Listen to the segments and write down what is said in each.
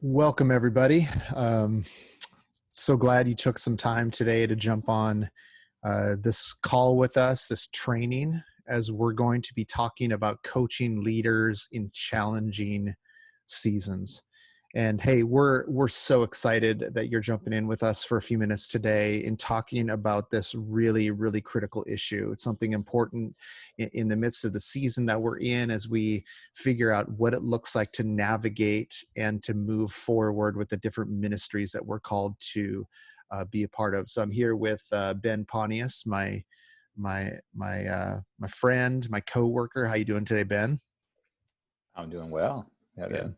Welcome, everybody. So glad you took some time today to jump on this call with us, this training, as we're going to be talking about coaching leaders in challenging seasons. And hey, we're so excited that you're jumping in with us for a few minutes today in talking about this really, really critical issue. It's something important in the midst of the season that we're in as we figure out what it looks like to navigate and to move forward with the different ministries that we're called to be a part of. So I'm here with Ben Pontius, my friend, my coworker. How you doing today, Ben? I'm doing well. Good.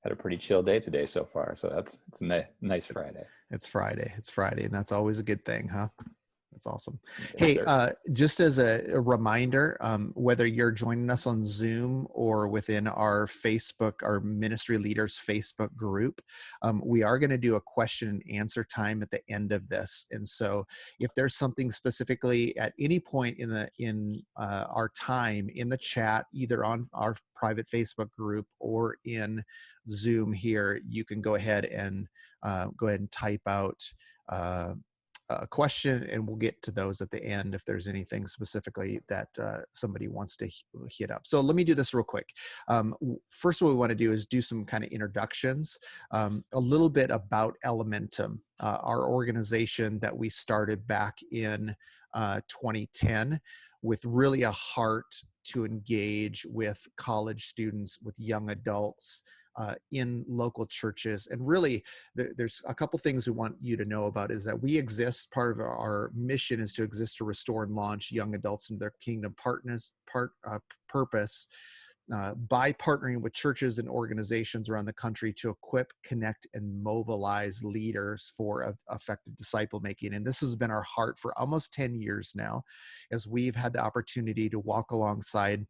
Had a pretty chill day today so far, so it's a nice Friday. It's Friday. It's Friday, and that's always a good thing, huh? That's awesome. Yes, Hey, sir. just as a reminder, whether you're joining us on Zoom or within our Facebook, our Ministry Leaders Facebook group, we are going to do a question and answer time at the end of this. And so if there's something specifically at any point in our time in the chat, either on our private Facebook group or in Zoom here, you can go ahead and type out a question, and we'll get to those at the end if there's anything specifically that somebody wants to hit up. So let me do this real quick. First, what we want to do is do some kind of introductions, a little bit about Elementum, our organization that we started back in 2010 with really a heart to engage with college students, with young adults, in local churches. And really, there's a couple things we want you to know about is that we exist, part of our mission is to exist to restore and launch young adults into their kingdom purpose by partnering with churches and organizations around the country to equip, connect, and mobilize leaders for effective disciple making. And this has been our heart for almost 10 years now, as we've had the opportunity to walk alongside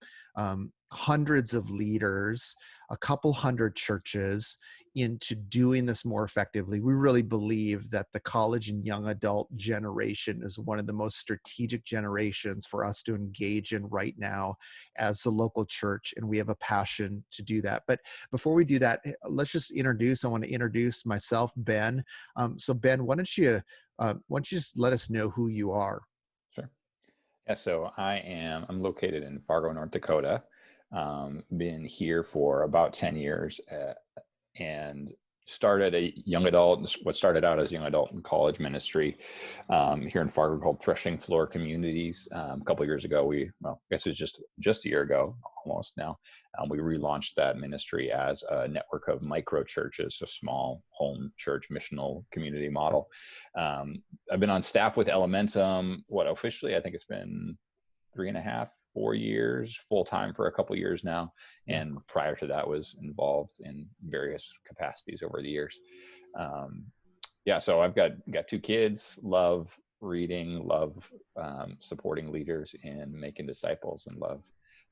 hundreds of leaders, a couple hundred churches into doing this more effectively. We really believe that the college and young adult generation is one of the most strategic generations for us to engage in right now as the local church, and we have a passion to do that. But before we do that, let's just I want to introduce myself, Ben. So Ben, why don't you just let us know who you are? Sure. Yeah, so I'm located in Fargo, North Dakota. Been here for about 10 years, and started a young adult, what started out as young adult and college ministry here in Fargo called Threshing Floor Communities. A couple of years ago, I guess it was just a year ago, almost now, we relaunched that ministry as a network of micro churches, so small home church missional community model. I've been on staff with Elementum, officially, I think it's been 3.5, 4 years, full time for a couple of years now. And prior to that was involved in various capacities over the years. So I've got 2 kids, love reading, love supporting leaders in making disciples, and love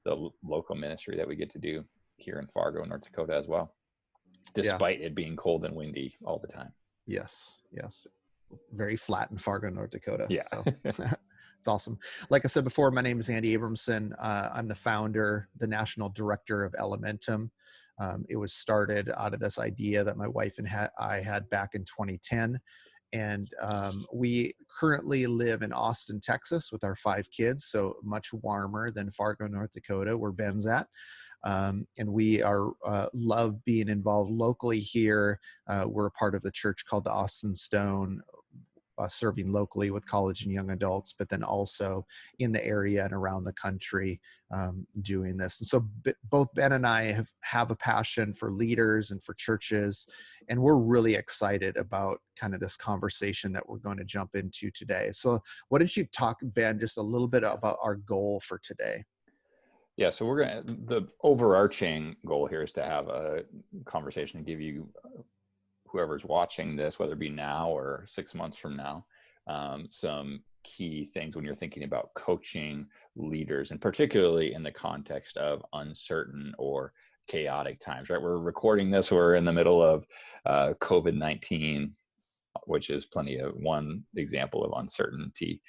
the local ministry that we get to do here in Fargo, North Dakota as well, despite it being cold and windy all the time. Yes. Very flat in Fargo, North Dakota. Yeah. So it's awesome. Like I said before, my name is Andy Abramson. I'm the founder, the national director of Elementum. It was started out of this idea that my wife and I had back in 2010. And we currently live in Austin, Texas with our 5 kids, so much warmer than Fargo, North Dakota, where Ben's at. And we love being involved locally here. We're a part of the church called the Austin Stone, serving locally with college and young adults, but then also in the area and around the country doing this. And so both Ben and I have a passion for leaders and for churches, and we're really excited about kind of this conversation that we're going to jump into today. So why don't you talk, Ben, just a little bit about our goal for today? Yeah, so the overarching goal here is to have a conversation and give you, whoever's watching this, whether it be now or 6 months from now, some key things when you're thinking about coaching leaders, and particularly in the context of uncertain or chaotic times, right? We're recording this, we're in the middle of COVID-19 which is plenty of one example of uncertainty.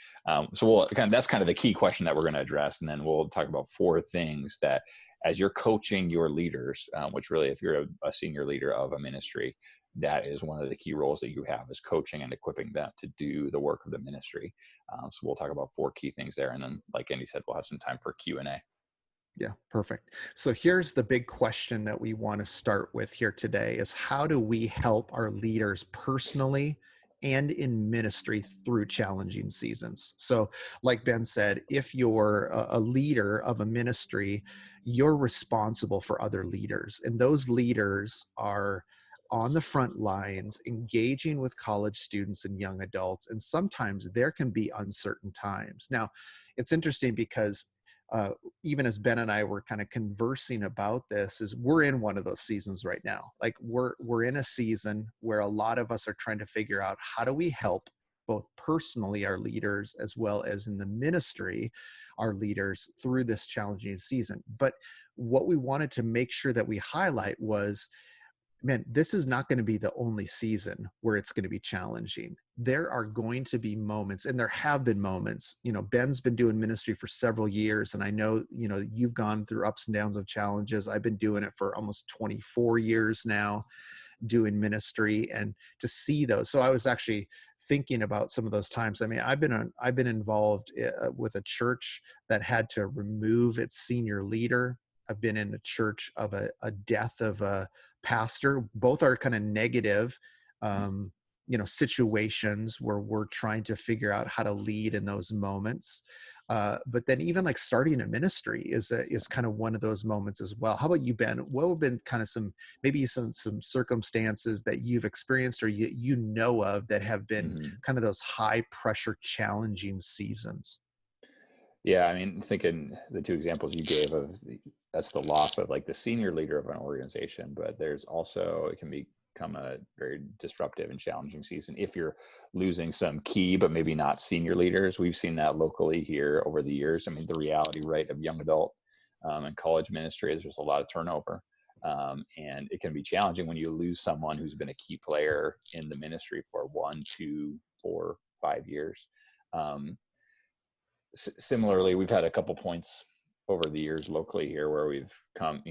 So that's kind of the key question that we're going to address. And then we'll talk about 4 things that as you're coaching your leaders, which really, if you're a senior leader of a ministry, that is one of the key roles that you have, is coaching and equipping them to do the work of the ministry. So we'll talk about 4 key things there. And then, like Andy said, we'll have some time for Q&A. Yeah, perfect. So here's the big question that we want to start with here today is, how do we help our leaders personally and in ministry through challenging seasons? So like Ben said, if you're a leader of a ministry, you're responsible for other leaders. And those leaders are on the front lines, engaging with college students and young adults. And sometimes there can be uncertain times. Now, it's interesting because uh, even as Ben and I were kind of conversing about this, is we're in one of those seasons right now. Like we're in a season where a lot of us are trying to figure out, how do we help both personally our leaders as well as in the ministry our leaders through this challenging season. But what we wanted to make sure that we highlight was, man, this is not going to be the only season where it's going to be challenging. There are going to be moments, and there have been moments. Ben's been doing ministry for several years, and I know, you've gone through ups and downs of challenges. I've been doing it for almost 24 years now, doing ministry, and to see those. So I was actually thinking about some of those times. I mean, I've been involved with a church that had to remove its senior leader. I've been in a church of a death of a pastor. Both are kind of negative, situations where we're trying to figure out how to lead in those moments. But then even like starting a ministry is kind of one of those moments as well. How about you, Ben? What have been kind of some circumstances that you've experienced or you know of that have been kind of those high pressure, challenging seasons? Yeah, I mean, thinking the 2 examples you gave that's the loss of like the senior leader of an organization, but there's also, it can become a very disruptive and challenging season if you're losing some key, but maybe not senior leaders. We've seen that locally here over the years. I mean, the reality, right, of young adult and college ministry is there's a lot of turnover. And it can be challenging when you lose someone who's been a key player in the ministry for 1, 2, 4, 5 years. Similarly, we've had a couple points over the years locally here where we've come,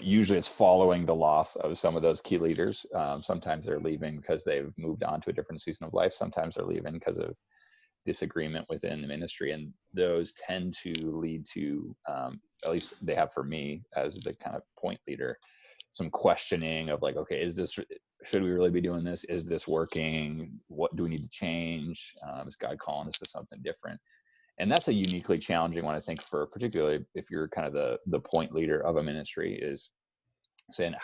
usually it's following the loss of some of those key leaders. Sometimes they're leaving because they've moved on to a different season of life. Sometimes they're leaving because of disagreement within the ministry. And those tend to lead to, at least they have for me as the kind of point leader, some questioning of like, okay, should we really be doing this? Is this working? What do we need to change? Is God calling us to something different? And that's a uniquely challenging one, I think, for particularly if you're kind of the point leader of a ministry, is saying,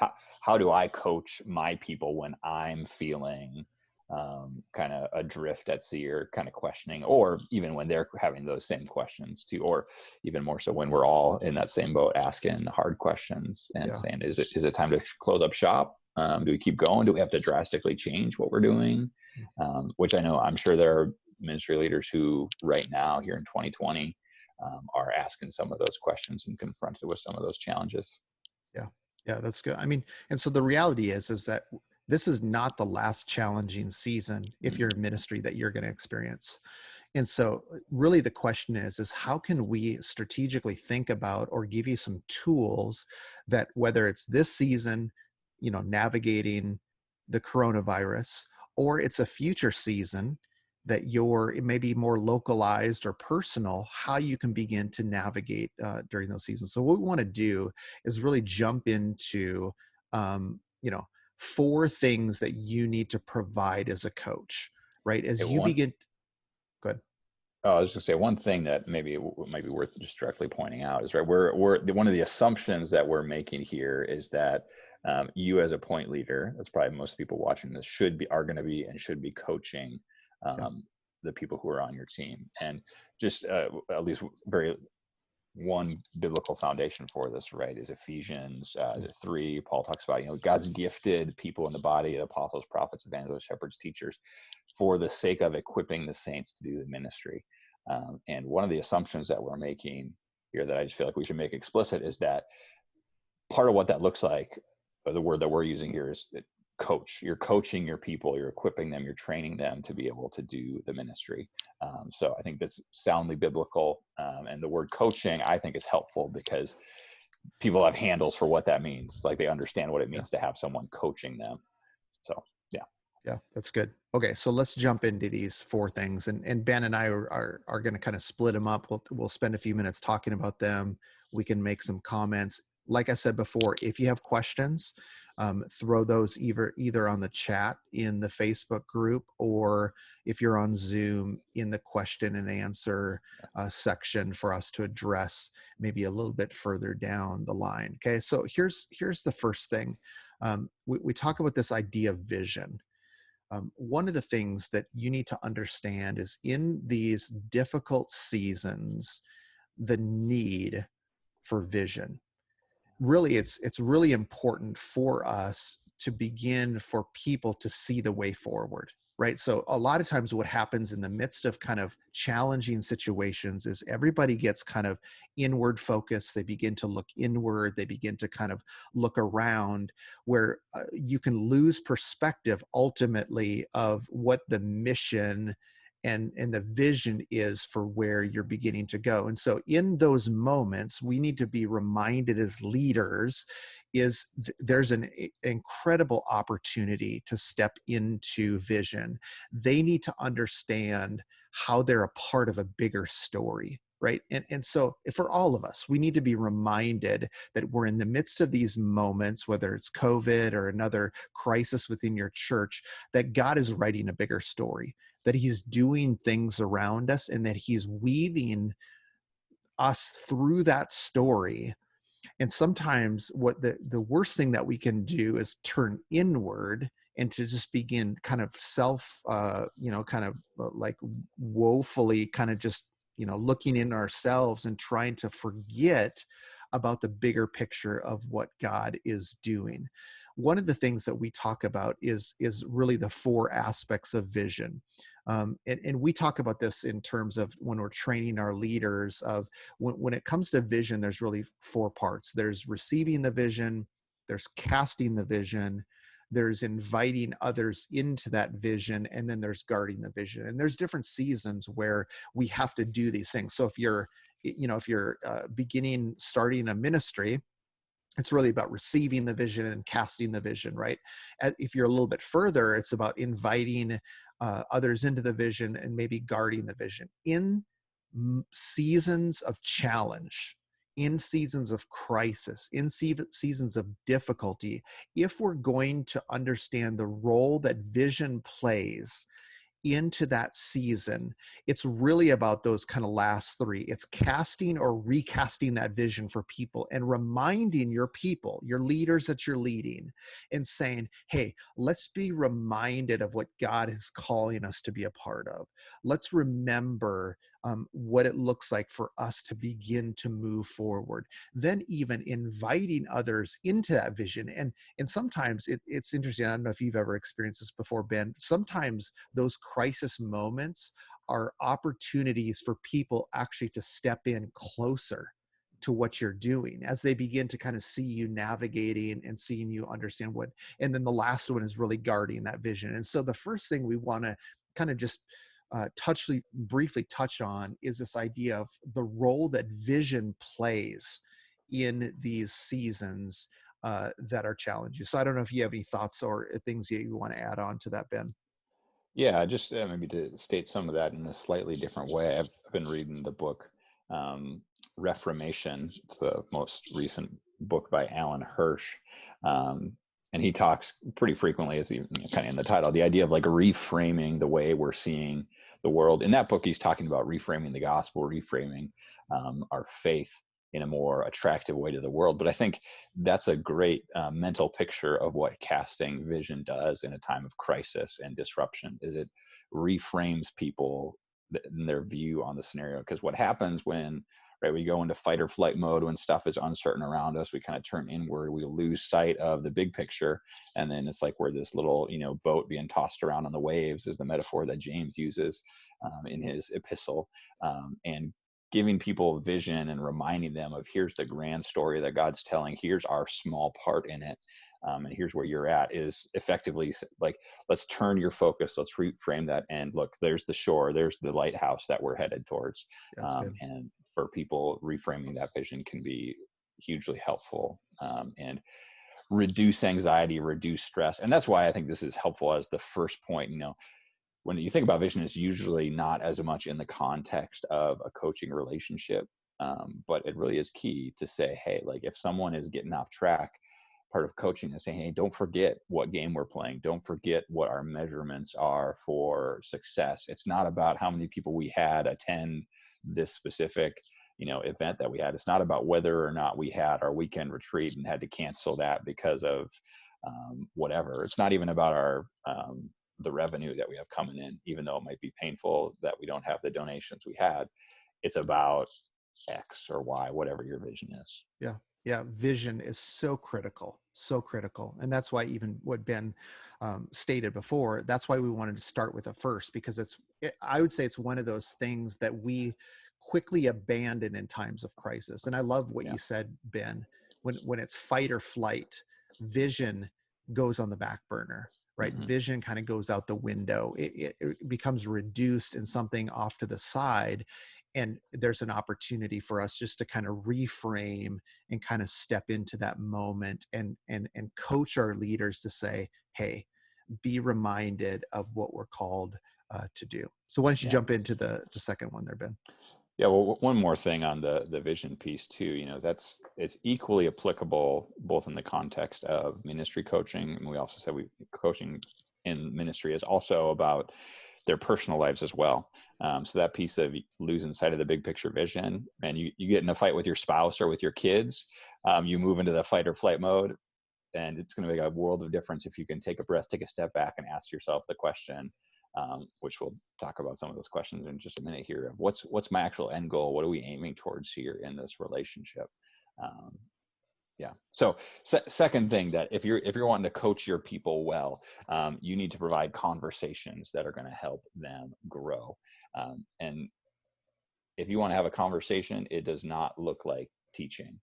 how do I coach my people when I'm feeling kind of adrift at sea or kind of questioning, or even when they're having those same questions too, or even more so when we're all in that same boat asking hard questions and saying, is it time to close up shop? Do we keep going? Do we have to drastically change what we're doing? Which I know, I'm sure there are ministry leaders who right now here in 2020 are asking some of those questions and confronted with some of those challenges. Yeah, that's good. I mean, and so the reality is that this is not the last challenging season if you're in ministry that you're going to experience. And so really the question is how can we strategically think about or give you some tools that, whether it's this season, navigating the coronavirus, or it's a future season that it may be more localized or personal, how you can begin to navigate during those seasons. So what we want to do is really jump into, 4 things that you need to provide as a coach, right? As you begin. Go ahead. Oh, I was just gonna say, one thing that maybe might be worth just directly pointing out is, right, we're one of the assumptions that we're making here is that you as a point leader, that's probably most people watching this, are going to be and should be coaching the people who are on your team. And just at least one biblical foundation for this, right, is Ephesians 3. Paul talks about, God's gifted people in the body, apostles, prophets, evangelists, shepherds, teachers, for the sake of equipping the saints to do the ministry. And one of the assumptions that we're making here that I just feel like we should make explicit is that part of what that looks like, or the word that we're using here, is coach. You're coaching your people, you're equipping them, you're training them to be able to do the ministry. So I think that's soundly biblical. And the word coaching, I think, is helpful because people have handles for what that means. Like they understand what it Yeah. means to have someone coaching them. So yeah. Yeah, that's good. Okay, so let's jump into these four things, and Ben and I are going to kind of split them up. We'll spend a few minutes talking about them. We can make some comments. Like I said before, if you have questions, throw those either on the chat in the Facebook group, or if you're on Zoom, in the question and answer section for us to address maybe a little bit further down the line. Okay, so here's the first thing. We talk about this idea of vision. One of the things that you need to understand is in these difficult seasons, the need for vision. Really, it's really important for us to begin for people to see the way forward, right? So a lot of times what happens in the midst of kind of challenging situations is everybody gets kind of inward focused. They begin to look inward. They begin to kind of look around, where you can lose perspective ultimately of what the mission and the vision is for where you're beginning to go. And so in those moments, we need to be reminded as leaders there's an incredible opportunity to step into vision. They need to understand how they're a part of a bigger story, right? And so for all of us, we need to be reminded that we're in the midst of these moments, whether it's COVID or another crisis within your church, that God is writing a bigger story, that he's doing things around us, and that he's weaving us through that story. And sometimes what the worst thing that we can do is turn inward and to just begin kind of like woefully kind of just, looking in ourselves and trying to forget about the bigger picture of what God is doing. One of the things that we talk about is really the four aspects of vision. And we talk about this in terms of when we're training our leaders of when it comes to vision, there's really four parts. There's receiving the vision, there's casting the vision, there's inviting others into that vision, and then there's guarding the vision. And there's different seasons where we have to do these things. So if you're starting a ministry, it's really about receiving the vision and casting the vision, right? If you're a little bit further, it's about inviting others into the vision and maybe guarding the vision. In seasons of challenge, in seasons of crisis, in seasons of difficulty, if we're going to understand the role that vision plays into that season, it's really about those kind of last three. It's casting or recasting that vision for people and reminding your people, your leaders that you're leading, and saying, hey, let's be reminded of what God is calling us to be a part of. Let's remember what it looks like for us to begin to move forward. Then even inviting others into that vision. And sometimes it's interesting. I don't know if you've ever experienced this before, Ben. Sometimes those crisis moments are opportunities for people actually to step in closer to what you're doing as they begin to kind of see you navigating and seeing you understand what. And then the last one is really guarding that vision. And so the first thing we want to kind of just briefly touch on is this idea of the role that vision plays in these seasons that are challenging. So I don't know if you have any thoughts or things that you want to add on to that, Ben. Yeah, just maybe to state some of that in a slightly different way. I've been reading the book um, Reformation. It's the most recent book by Alan Hirsch. Um, and he talks pretty frequently, as kind of in the title, the idea of like reframing the way we're seeing the world. In that book, he's talking about reframing the gospel, reframing our faith in a more attractive way to the world. But I think that's a great mental picture of what casting vision does in a time of crisis and disruption. Is it reframes people in their view on the scenario? Because what happens when we go into fight or flight mode, when stuff is uncertain around us, we kind of turn inward, we lose sight of the big picture, and then it's like we're this little boat being tossed around on the waves, is the metaphor that James uses in his epistle. And giving people a vision and reminding them of, here's the grand story that God's telling, here's our small part in it, and here's where you're at, is effectively like, let's turn your focus, let's reframe that, and look, there's the shore, there's the lighthouse that we're headed towards. That's good. And for people, reframing that vision can be hugely helpful, and reduce anxiety, reduce stress. And that's why I think this is helpful as the first point. When you think about vision, it's usually not as much in the context of a coaching relationship, but it really is key to say, hey, like if someone is getting off track, part of coaching is saying, hey, don't forget what game we're playing. Don't forget what our measurements are for success. It's not about how many people we had attend this specific event that we had. It's not about whether or not we had our weekend retreat and had to cancel that because of whatever. It's not even about our the revenue that we have coming in, even though it might be painful that we don't have the donations we had. It's about X or Y, whatever your vision is. Yeah. Yeah. Vision is so critical, so critical. And that's why, even what Ben stated before, that's why we wanted to start with it first, because I would say it's one of those things that we quickly abandon in times of crisis. And I love what Yeah. you said, Ben, when it's fight or flight, vision goes on the back burner, right? Mm-hmm. Vision kind of goes out the window. It becomes reduced in something off to the side. And there's an opportunity for us just to kind of reframe and kind of step into that moment and coach our leaders to say, hey, be reminded of what we're called to do. So why don't you Yeah. jump into the second one there, Ben? Yeah, well, one more thing on the vision piece too. That's it's equally applicable both in the context of ministry coaching, and we also said coaching in ministry is also about their personal lives as well. So that piece of losing sight of the big picture vision, and you get in a fight with your spouse or with your kids, you move into the fight or flight mode, and it's going to make a world of difference if you can take a breath, take a step back, and ask yourself the question, which we'll talk about some of those questions in just a minute here, of what's my actual end goal? What are we aiming towards here in this relationship? Yeah. So second thing, that if you're wanting to coach your people well, you need to provide conversations that are going to help them grow. And if you want to have a conversation, it does not look like teaching.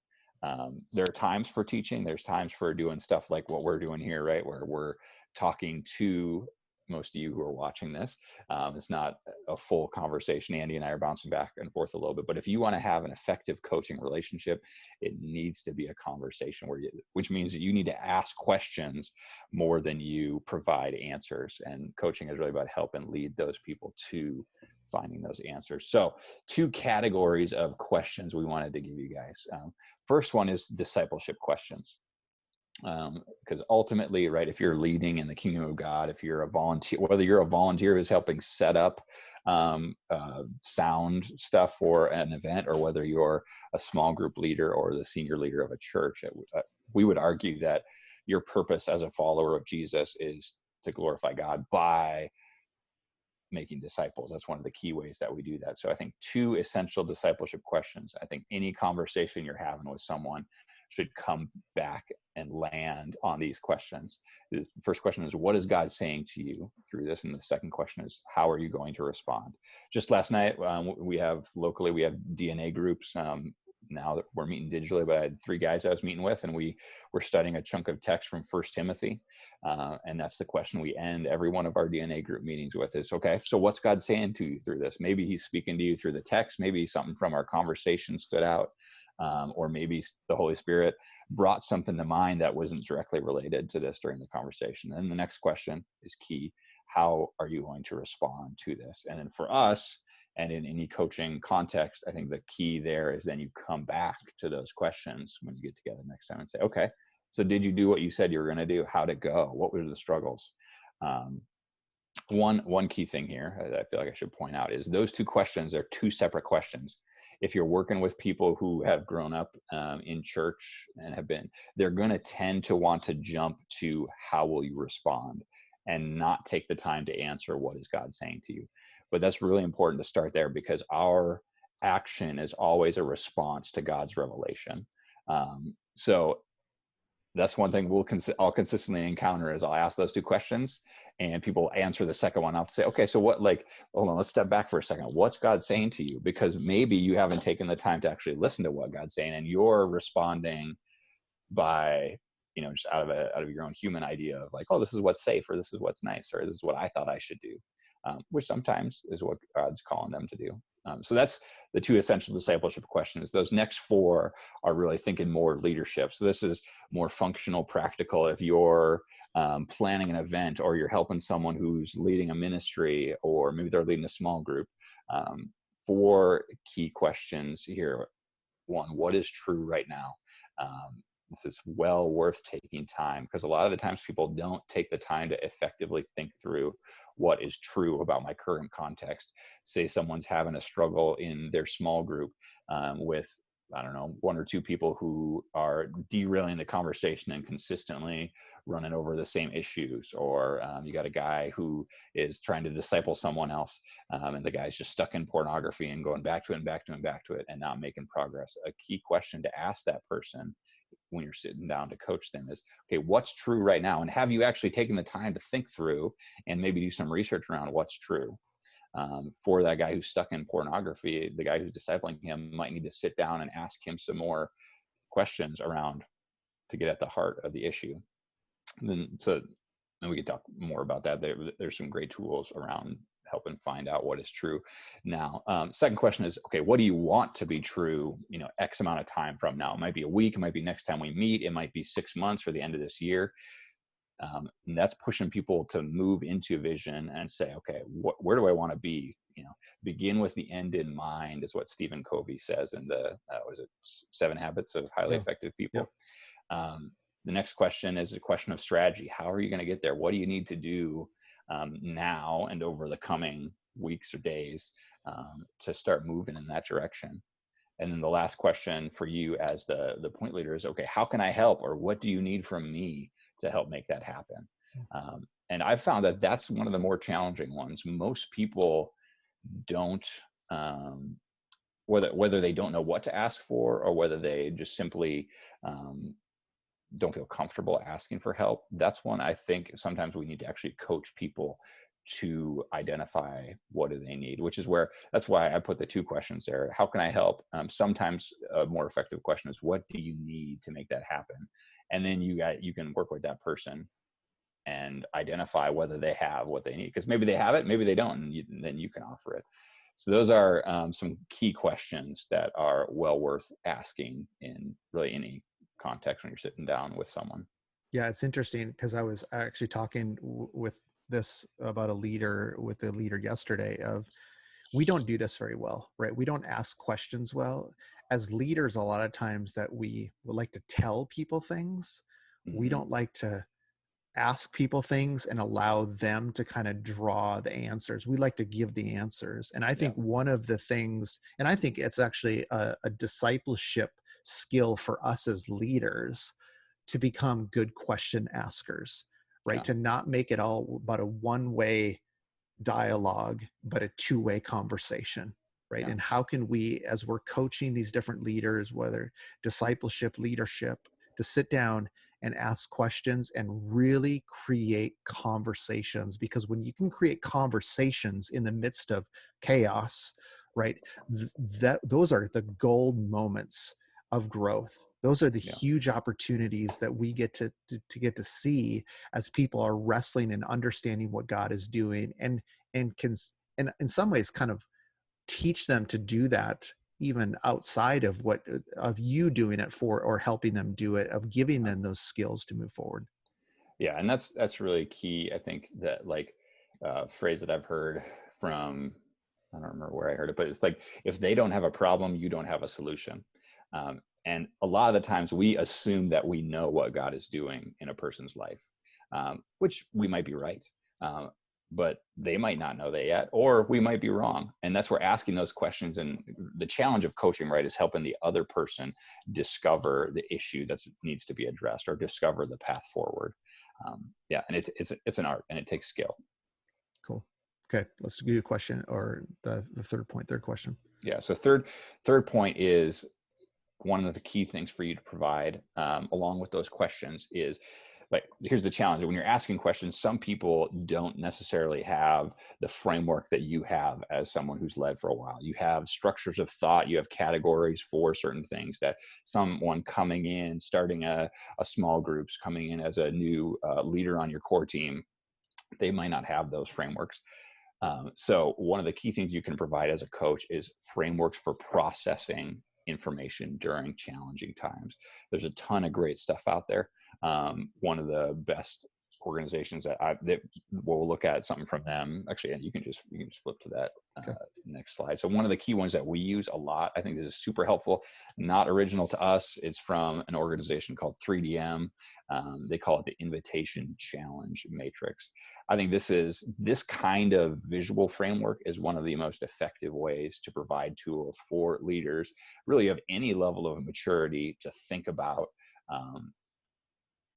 There are times for teaching. There's times for doing stuff like what we're doing here, right? Where we're talking to most of you who are watching this. It's not a full conversation. Andy and I are bouncing back and forth a little bit, but if you want to have an effective coaching relationship, it needs to be a conversation which means that you need to ask questions more than you provide answers. And coaching is really about helping lead those people to finding those answers. So 2 categories of questions we wanted to give you guys. First one is discipleship questions. Because ultimately, right, if you're leading in the kingdom of God, if you're a volunteer, whether you're a volunteer who's helping set up sound stuff for an event, or whether you're a small group leader or the senior leader of a church, we would argue that your purpose as a follower of Jesus is to glorify God by making disciples. That's one of the key ways that we do that. So I think 2 essential discipleship questions. I think any conversation you're having with someone should come back and land on these questions. The first question is, what is God saying to you through this? And the second question is, how are you going to respond? Just last night, we have DNA groups. Now that we're meeting digitally, but I had 3 guys I was meeting with, and we were studying a chunk of text from 1 Timothy. And that's the question we end every one of our DNA group meetings with is, okay, so what's God saying to you through this? Maybe he's speaking to you through the text. Maybe something from our conversation stood out. Or maybe the Holy Spirit brought something to mind that wasn't directly related to this during the conversation. And the next question is key. How are you going to respond to this? And then for us, and in any coaching context, I think the key there is then you come back to those questions when you get together next time and say, okay, so did you do what you said you were going to do? How'd it go? What were the struggles? One key thing here that I feel like I should point out is those 2 questions are 2 separate questions. If you're working with people who have grown up in church and they're going to tend to want to jump to how will you respond and not take the time to answer what is God saying to you. But that's really important to start there, because our action is always a response to God's revelation. So that's one thing I'll consistently encounter is I'll ask those two questions and people answer the second one. I'll say, okay, so what, like, hold on, let's step back for a second. What's God saying to you? Because maybe you haven't taken the time to actually listen to what God's saying, and you're responding by, just out of your own human idea of like, oh, this is what's safe, or this is what's nice, or this is what I thought I should do, which sometimes is what God's calling them to do. So that's the two essential discipleship questions. Those next four are really thinking more of leadership. So this is more functional, practical. If you're planning an event, or you're helping someone who's leading a ministry, or maybe they're leading a small group, four key questions here. One, what is true right now? This is well worth taking time, because a lot of the times people don't take the time to effectively think through what is true about my current context. Say someone's having a struggle in their small group with, I don't know, one or two people who are derailing the conversation and consistently running over the same issues. Or you got a guy who is trying to disciple someone else, and the guy's just stuck in pornography and going back to it and back to it and back to it and not making progress. A key question to ask that person when you're sitting down to coach them is, okay, what's true right now? And have you actually taken the time to think through and maybe do some research around what's true? For that guy who's stuck in pornography, the guy who's discipling him might need to sit down and ask him some more questions around to get at the heart of the issue. And we could talk more about that. There's some great tools around helping find out what is true. Now, second question is, okay, what do you want to be true, X amount of time from now? It might be a week, it might be next time we meet, it might be 6 months or the end of this year. And that's pushing people to move into vision and say, okay, where do I want to be? Begin with the end in mind is what Stephen Covey says in the, 7 Habits of Highly Effective People. The next question is a question of strategy. How are you going to get there? What do you need to do now and over the coming weeks or days to start moving in that direction? And then the last question for you as the point leader is, okay, how can I help? Or what do you need from me to help make that happen? And I've found that that's one of the more challenging ones. Most people don't, whether they don't know what to ask for, or whether they just simply don't feel comfortable asking for help. That's one I think sometimes we need to actually coach people to identify what do they need, that's why I put the two questions there. How can I help? Sometimes a more effective question is, what do you need to make that happen? And then you can work with that person and identify whether they have what they need, because maybe they have it, maybe they don't, and then you can offer it. So those are some key questions that are well worth asking in really any context when you're sitting down with someone. Yeah, it's interesting because I was actually talking with about a leader yesterday of, we don't do this very well, right? We don't ask questions well. As leaders, a lot of times that we would like to tell people things. Mm-hmm. We don't like to ask people things and allow them to kind of draw the answers. We like to give the answers. And I think one of the things, and I think it's actually a discipleship skill for us as leaders to become good question askers, right? To not make it all about a one-way dialogue, but a two-way conversation, right? And how can we, as we're coaching these different leaders, whether discipleship, leadership, to sit down and ask questions and really create conversations? Because when you can create conversations in the midst of chaos, right, those are the gold moments of growth. Those are the huge opportunities that we get to get to see as people are wrestling and understanding what God is doing, and can, and in some ways kind of teach them to do that even outside of you doing it for, or helping them do it, of giving them those skills to move forward. Yeah, and that's really key. I think that phrase that I've heard from, I don't remember where I heard it, but it's like, if they don't have a problem, you don't have a solution. And a lot of the times we assume that we know what God is doing in a person's life, which we might be right. But they might not know that yet, or we might be wrong. And that's where asking those questions, and the challenge of coaching, right, is helping the other person discover the issue that needs to be addressed, or discover the path forward. And it's an art, and it takes skill. Cool. Okay, let's do a question, or the third question. Yeah. So third point is, one of the key things for you to provide along with those questions is, like, here's the challenge. When you're asking questions, some people don't necessarily have the framework that you have as someone who's led for a while. You have structures of thought, you have categories for certain things that someone coming in, starting a small groups, coming in as a new leader on your core team, they might not have those frameworks. So one of the key things you can provide as a coach is frameworks for processing information during challenging times. There's a ton of great stuff out there. One of the best organizations that we'll look at something from them. Actually, and you can just flip to that Okay. next slide. So one of the key ones that we use a lot, I think this is super helpful, not original to us. It's from an organization called 3DM. They call it the Invitation Challenge Matrix. I think this kind of visual framework is one of the most effective ways to provide tools for leaders, really of any level of maturity, to think about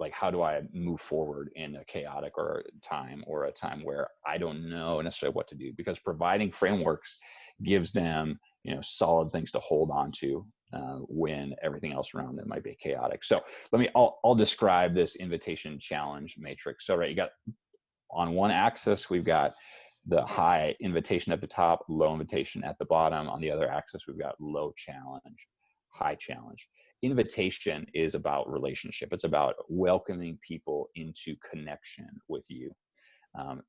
like, how do I move forward in a chaotic or a time where I don't know necessarily what to do? Because providing frameworks gives them, solid things to hold on to when everything else around them might be chaotic. So I'll describe this invitation challenge matrix. So, right, you got on one axis, we've got the high invitation at the top, low invitation at the bottom. On the other axis, we've got low challenge, high challenge. Invitation is about relationship. It's about welcoming people into connection with you.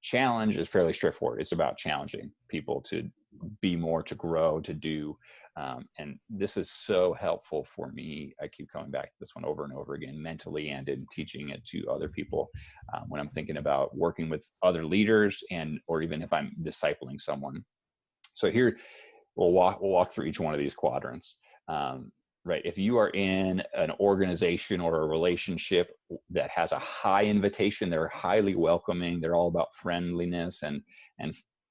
Challenge is fairly straightforward. It's about challenging people to be more, to grow, to do. And this is so helpful for me. I keep coming back to this one over and over again, mentally and in teaching it to other people when I'm thinking about working with other leaders, or even if I'm discipling someone. So here we'll walk through each one of these quadrants. Right. If you are in an organization or a relationship that has a high invitation, they're highly welcoming, they're all about friendliness and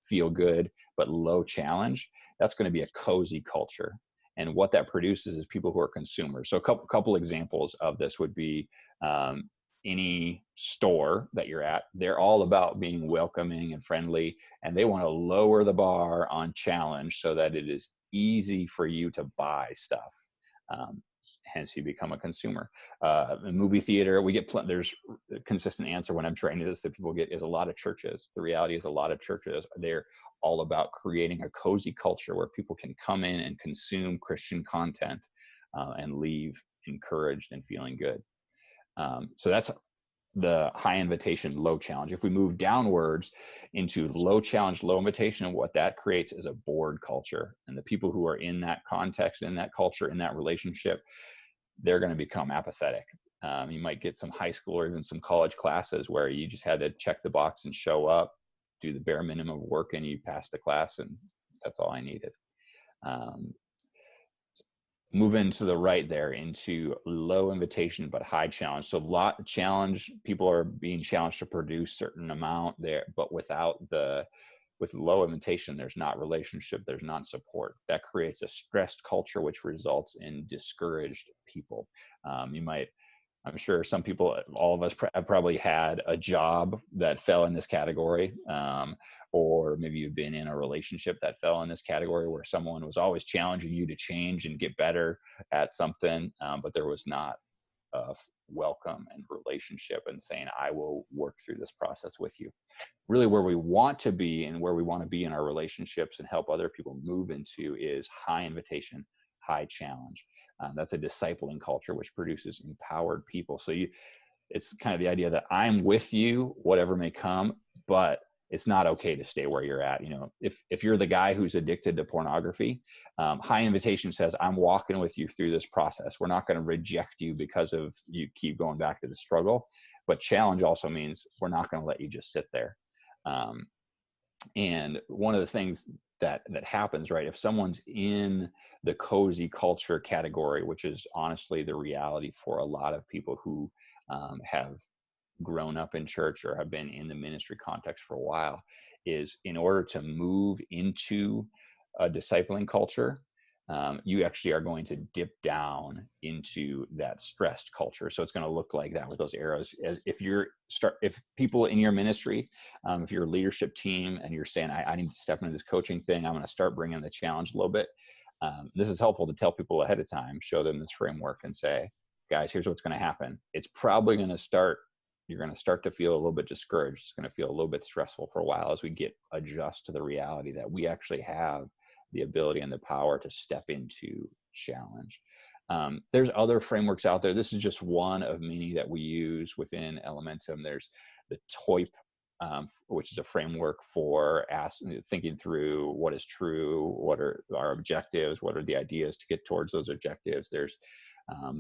feel good, but low challenge, that's going to be a cozy culture. And what that produces is people who are consumers. So a couple examples of this would be any store that you're at, they're all about being welcoming and friendly, and they want to lower the bar on challenge so that it is easy for you to buy stuff. Hence you become a consumer. A movie theater, we get there's a consistent answer when I'm training this that people get is a lot of churches. The reality is a lot of churches, they're all about creating a cozy culture where people can come in and consume Christian content and leave encouraged and feeling good. So that's the high invitation, low challenge. If we move downwards into low challenge, low invitation, what that creates is a bored culture. And the people who are in that context, in that culture, in that relationship, they're going to become apathetic. You might get some high school or even some college classes where you just had to check the box and show up, do the bare minimum of work, and you passed the class, and that's all I needed. Move into the right there into low invitation but high challenge. So lot challenge, people are being challenged to produce certain amount there, but with low invitation, there's not relationship, there's not support. That creates a stressed culture, which results in discouraged people. I'm sure some people, all of us have probably had a job that fell in this category, or maybe you've been in a relationship that fell in this category where someone was always challenging you to change and get better at something, but there was not a welcome and relationship and saying, I will work through this process with you. Really where we want to be and where we want to be in our relationships and help other people move into is high invitation, high challenge. That's a discipling culture, which produces empowered people. So it's kind of the idea that I'm with you, whatever may come, but it's not okay to stay where you're at. If you're the guy who's addicted to pornography, high invitation says, I'm walking with you through this process. We're not going to reject you because of you keep going back to the struggle. But challenge also means we're not going to let you just sit there. And one of the things that happens, right, if someone's in the cozy culture category, which is honestly the reality for a lot of people who have grown up in church or have been in the ministry context for a while, is in order to move into a discipling culture, you actually are going to dip down into that stressed culture. So it's going to look like that with those arrows. If people in your ministry, if you're a leadership team and you're saying, I need to step into this coaching thing, I'm going to start bringing the challenge a little bit. This is helpful to tell people ahead of time, show them this framework and say, guys, here's what's going to happen. It's probably going to start, you're going to start to feel a little bit discouraged. It's going to feel a little bit stressful for a while as we adjust to the reality that we actually have the ability and the power to step into challenge. There's other frameworks out there. This is just one of many that we use within Elementum. There's the TOIP, which is a framework for thinking through what is true, what are our objectives, what are the ideas to get towards those objectives. There's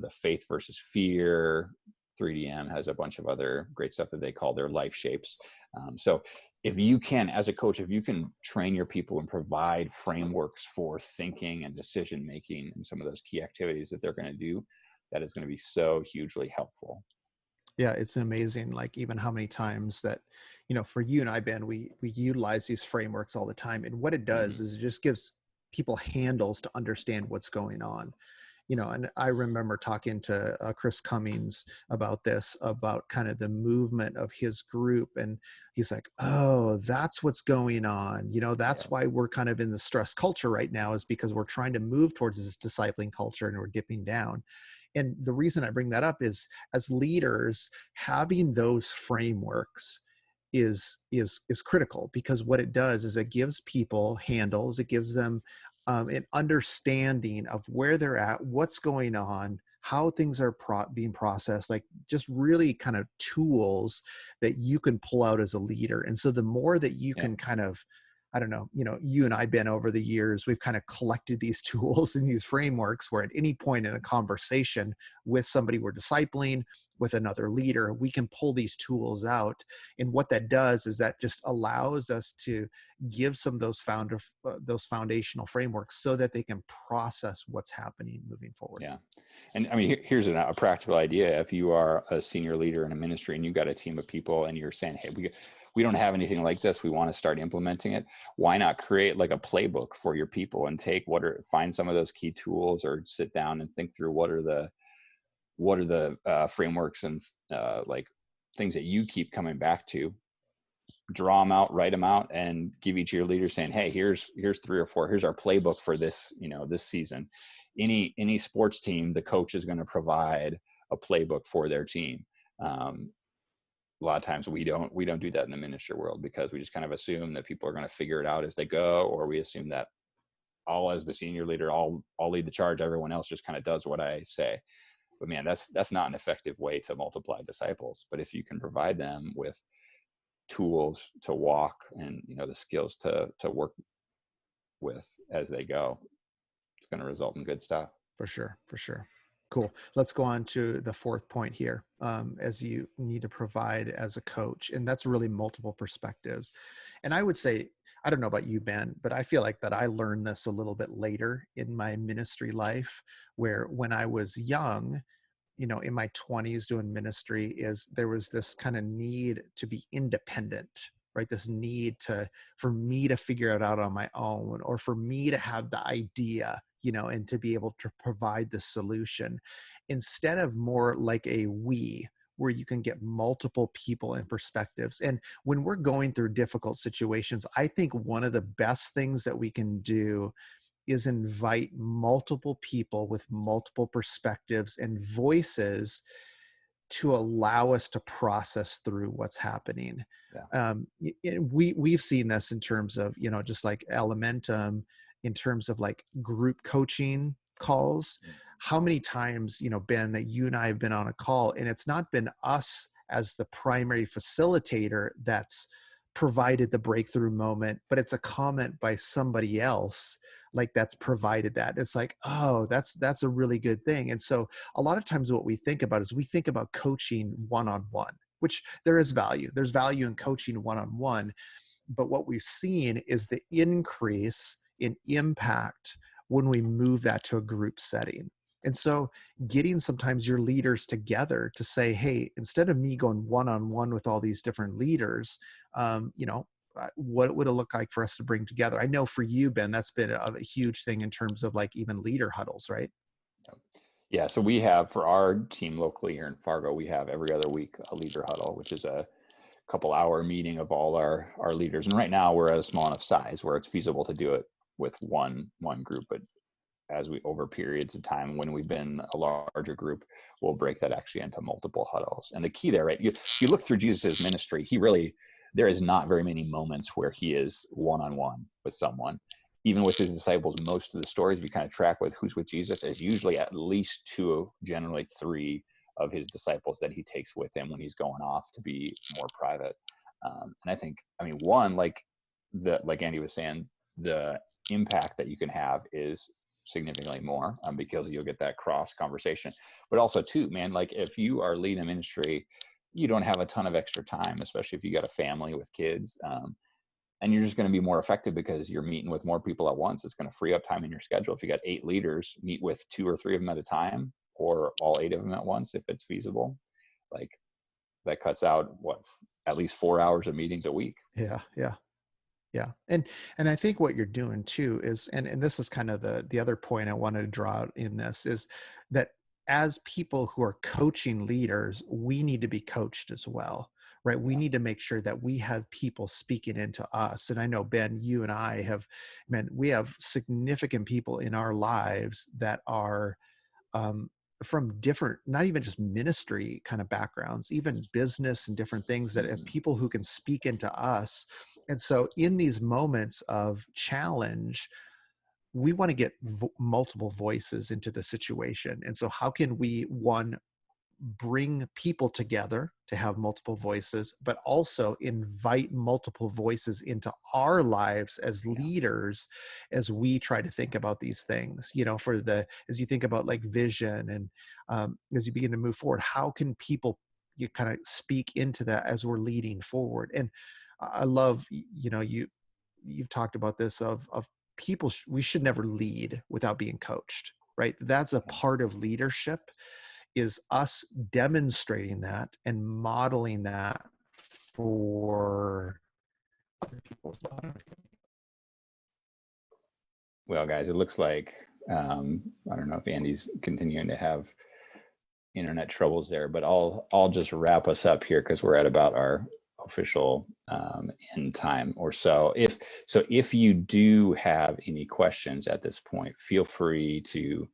the faith versus fear. 3DM has a bunch of other great stuff that they call their life shapes. So if you can, as a coach, if you can train your people and provide frameworks for thinking and decision making and some of those key activities that they're going to do, that is going to be so hugely helpful. Yeah, it's amazing, like even how many times that, for you and I, Ben, we utilize these frameworks all the time. And what it does is it just gives people handles to understand what's going on. And I remember talking to Chris Cummings about this, about kind of the movement of his group. And he's like, oh, that's what's going on. That's why we're kind of in the stress culture right now, is because we're trying to move towards this discipling culture and we're dipping down. And the reason I bring that up is, as leaders, having those frameworks is critical, because what it does is it gives people handles, it gives them an understanding of where they're at, what's going on, how things are being processed, like just really kind of tools that you can pull out as a leader. And so the more that you can kind of, I don't know, you and I, Ben, over the years, we've kind of collected these tools and these frameworks where at any point in a conversation with somebody we're discipling, with another leader, we can pull these tools out. And what that does is that just allows us to give some of those foundational frameworks so that they can process what's happening moving forward. Yeah. And I mean, here's a practical idea. If you are a senior leader in a ministry and you've got a team of people and you're saying, hey, we don't have anything like this, we want to start implementing it, why not create like a playbook for your people and find some of those key tools, or sit down and think through what are the frameworks and like things that you keep coming back to, draw them out, write them out, and give each of your leaders saying, hey, here's 3 or 4, here's our playbook for this, this season. Any sports team, the coach is going to provide a playbook for their team. A lot of times we don't do that in the ministry world, because we just kind of assume that people are going to figure it out as they go, or we assume that as the senior leader, I'll lead the charge, everyone else just kind of does what I say. But man, that's not an effective way to multiply disciples. But if you can provide them with tools to walk and the skills to work with as they go, it's going to result in good stuff. For sure. Cool. Let's go on to the 4th point here, as you need to provide as a coach. And that's really multiple perspectives. And I would say, I don't know about you, Ben, but I feel like that I learned this a little bit later in my ministry life, where when I was young, in my 20s doing ministry, there was this kind of need to be independent, right? This need for me to figure it out on my own, or for me to have the idea, and to be able to provide the solution, instead of more like a we, where you can get multiple people and perspectives. And when we're going through difficult situations, I think one of the best things that we can do is invite multiple people with multiple perspectives and voices to allow us to process through what's happening. Yeah. We've seen this in terms of, just like Elementum, in terms of like group coaching calls. How many times, Ben, that you and I have been on a call, and it's not been us as the primary facilitator that's provided the breakthrough moment, but it's a comment by somebody else like that's provided that. It's like, oh, that's a really good thing. And so a lot of times what we think about is we think about coaching one-on-one, which there is value. There's value in coaching one-on-one. But what we've seen is the increase in impact when we move that to a group setting. And so getting sometimes your leaders together to say, hey, instead of me going one-on-one with all these different leaders, what would it look like for us to bring together? I know for you, Ben, that's been a huge thing in terms of like even leader huddles, right? Yeah. So we have, for our team locally here in Fargo, we have every other week a leader huddle, which is a couple hour meeting of all our leaders. And right now we're at a small enough size where it's feasible to do it with one group, but as we over periods of time when we've been a larger group, we'll break that actually into multiple huddles. And the key there, right? You look through Jesus's ministry, there is not very many moments where he is one-on-one with someone. Even with his disciples, most of the stories we kind of track with who's with Jesus is usually at least two, generally three of his disciples that he takes with him when he's going off to be more private. And I think, I mean, one, like Andy was saying, the impact that you can have is significantly more because you'll get that cross conversation. But also too, man, like if you are leading a ministry, you don't have a ton of extra time, especially if you got a family with kids. And you're just going to be more effective because you're meeting with more people at once. It's going to free up time in your schedule. If you got 8 leaders, meet with 2 or 3 of them at a time, or all 8 of them at once if it's feasible. Like that cuts out at least 4 hours of meetings a week. Yeah. And I think what you're doing too is, and this is kind of the other point I wanted to draw out in this, is that as people who are coaching leaders, we need to be coached as well, right? We need to make sure that we have people speaking into us. And I know, Ben, you and I we have significant people in our lives that are from different, not even just ministry kind of backgrounds, even business and different things, that have people who can speak into us. And so in these moments of challenge, we want to get multiple voices into the situation. And so how can we, one, bring people together to have multiple voices, but also invite multiple voices into our lives as leaders as we try to think about these things, as you think about like vision and as you begin to move forward, how can people, you kind of speak into that as we're leading forward. And I love, you've talked about this of people, we should never lead without being coached, right? That's a part of leadership, is us demonstrating that and modeling that for other people as well. Well, guys, it looks like, I don't know if Andy's continuing to have internet troubles there, but I'll just wrap us up here because we're at about our official end time or so. If you do have any questions at this point, feel free to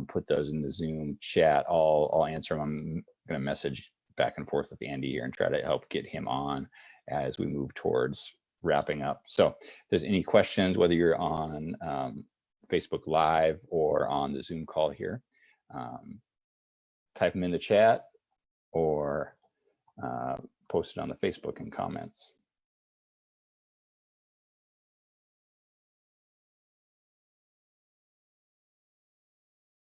put those in the Zoom chat. I'll answer them. I'm going to message back and forth with Andy here and try to help get him on as we move towards wrapping up. So if there's any questions, whether you're on Facebook Live or on the Zoom call here, type them in the chat or post it on the Facebook in comments.